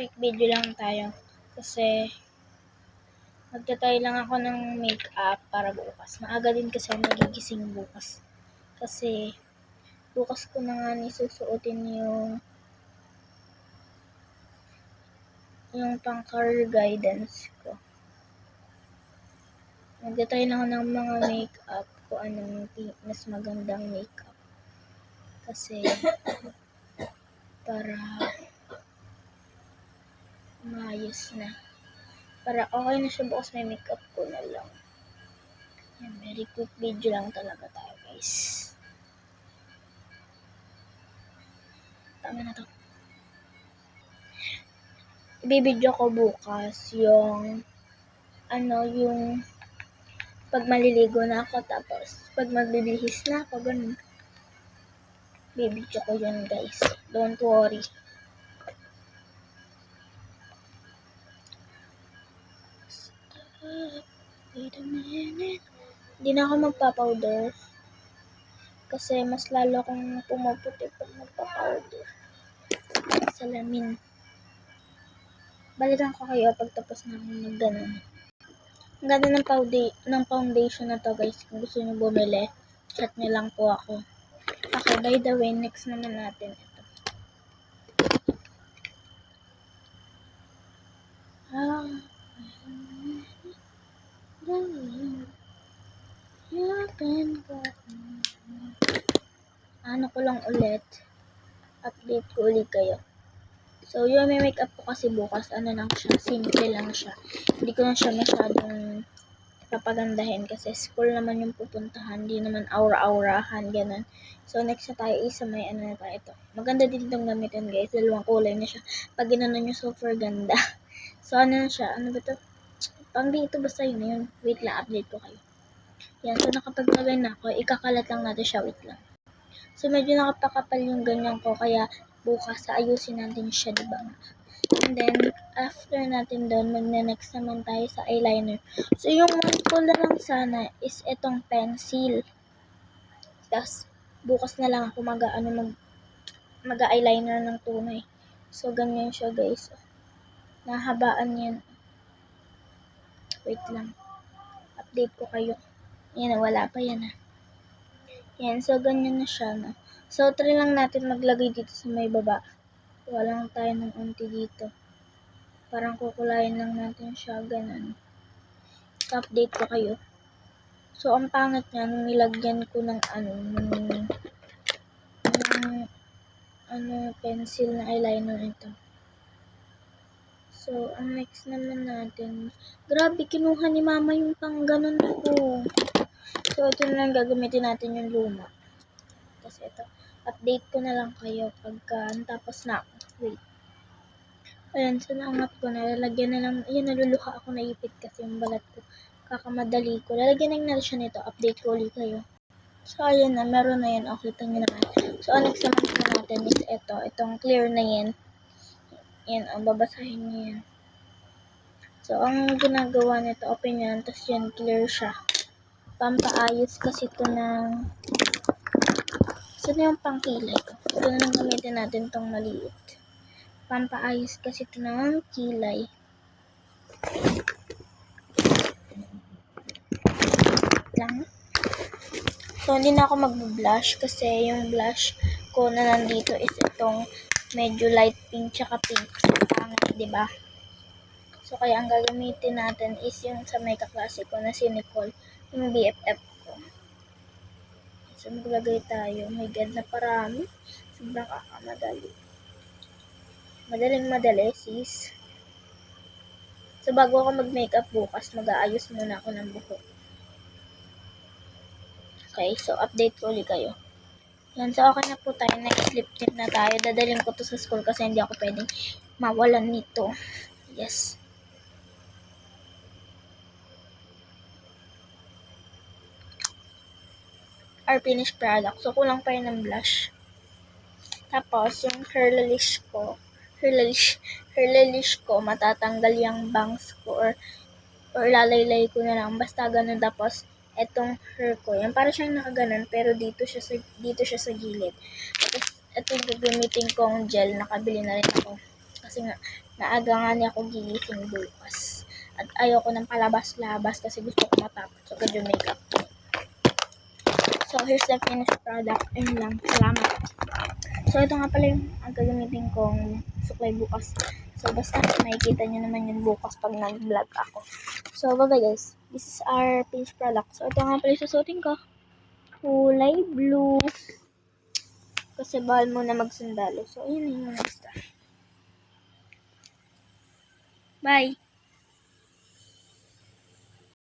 quick video lang tayo kasi magtatry lang ako ng makeup para bukas. Maaga din kasi ako magigising bukas. Kasi bukas ko na nga nisusuotin yung pang career guidance ko. Magtatry lang ako ng mga makeup kung anong mas magandang makeup. Kasi para maayos na. Para okay na siya bukas, may makeup ko na lang. Yan, very quick video lang talaga tayo, guys. Tama na to. Ibibidyo ko bukas yung pag maliligo na ako, tapos pag magbibihis na ako, ganun. Bibidyo ko yun, guys. Don't worry. Wait a minute. Hindi na ako magpa-powder. Kasi mas lalo akong pumuputi pag magpa-powder. Salamin. Balikan ko kayo pag tapos na akong mag-ganon. Ang ganda ng foundation na to, guys. Kung gusto nyo bumili, chat nyo lang po ako. Okay, by the way, next naman natin ito. Ano ko lang ulit, update ko ulit kayo. So, yung may makeup ko kasi bukas, lang siya, simple lang siya. Hindi ko na siya masyadong papagandahin kasi school naman yung pupuntahan, hindi naman aura-aurahan, ganun. So, next na tayo isa may na tayo ito. Maganda din itong gamitin, guys. Dalawang kulay na siya. Pag ginanon nyo, super ganda. So, na siya? Ano ba ito? Pang dito, basta yun. Wait lang, update ko kayo. Yan, so nakapagtagay na ako. Ikakalat lang natin siya, wait lang. So, medyo nakapakapal yung ganyan ko, kaya bukas ayusin natin siya, diba? And then, after natin doon, next naman tayo sa eyeliner. So, yung month ko na lang sana is itong pencil. Tapos, bukas na lang ako mag-eyeliner ng tunay. So, ganyan siya, guys. Nahabaan yan. Wait lang. Update ko kayo. Yan, wala pa yan, ha. Yan, so ganyan na siya, no. So, try lang natin maglagay dito sa may baba. Walang tayo ng unti dito. Parang kukulayan lang natin siya, ganun. Update ko kayo. So, ang pangit niya, nung nilagyan ko ng pencil na eyeliner ito. So, ang next naman natin, grabe, kinuha ni mama yung pang ganun ko. So, ito na lang gagamitin natin yung luma. Kasi ito, update ko na lang kayo pagka tapos na ako. Wait. Ayan, so naangat ko, nalalagyan na lang, ayan, naluluha ako, naipit kasi yung balat ko. Kakamadali ko. Lalagyan na siya nito, update ko ulit kayo. So, ayan na, meron na yan, okay, ito nyo naman. So, ang next naman natin is ito, itong clear na yan. Yan, ang babasahin nyo yan. So, ang ginagawa nito, open yan, tapos yan, clear siya. Pampaayos kasi ito ng... Saan yung pangkilay ko? Ito na lang gamitin natin tong maliit. Pampaayos kasi ito ng kilay. Lang. So, hindi na ako mag-blush kasi yung blush ko na nandito is itong medyo light pink tsaka pink. Pangit, diba? So, kaya ang gagamitin natin is yung sa may kaklase ko na si Nicole, yung BFF ko. So, maglagay tayo. My God, na parami. Sobrang kakamadali. Madaling-madali, sis. So, bago ako mag-makeup bukas, mag-aayos muna ako ng buhok. Okay, so update ko ulit kayo. Yan, so okay na po tayo. Next lip tint na tayo. Dadaling ko to sa school kasi hindi ako pwedeng mawalan nito. Yes. Our finished product. So, kulang pa yun ng blush. Tapos, yung Hurlalish ko, matatanggal yung bangs ko or lalaylay ko na lang. Basta ganun. Tapos, etong hair ko. Yan, para siyang nakaganon, pero dito siya sa gilid. Tapos, ito yung gagamitin kong gel. Nakabili na rin ako. Kasi nga, Naaga nga niya ako gigising bukas. At ayoko nang palabas-labas kasi gusto ko matapos sa video makeup. So, here's the finished product. Ayun lang. Salamat. So, ito nga pala yung gagamitin kong suklay bukas. So, basta makikita nyo naman yun bukas pag nag-vlog ako. So, bye-bye guys. This is our finished product. So, ito nga pala yung susutin ko. Kulay blue. Kasi bawal muna magsundalo. So, ayun na yung next. Bye!